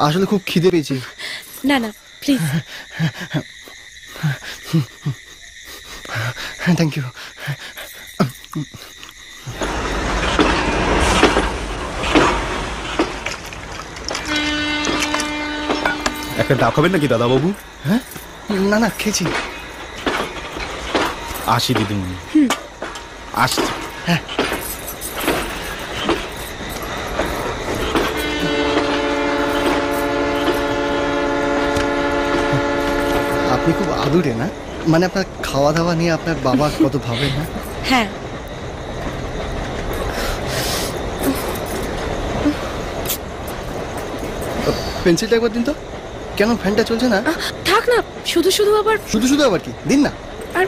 আসলে খুব খিদে পেয়েছি। না না প্লিজ। Thank you. একটা ডাব খাবেন নাকি দাদাবাবু? হ্যাঁ, না না খেয়েছি। আসি দিদিমণি, আসছি। হ্যাঁ। আপনি খুব আদুরে না? মানে আপনার খাওয়া দাওয়া নিয়ে আপনার বাবা কত ভাবেন না? হ্যাঁ। পেন্সিলটা একবার দিন তো। কেন ফ্যানটা চলছে না? থাক না, শুধু শুধু আবার। শুধু শুধু আবার কি? দিন না। আর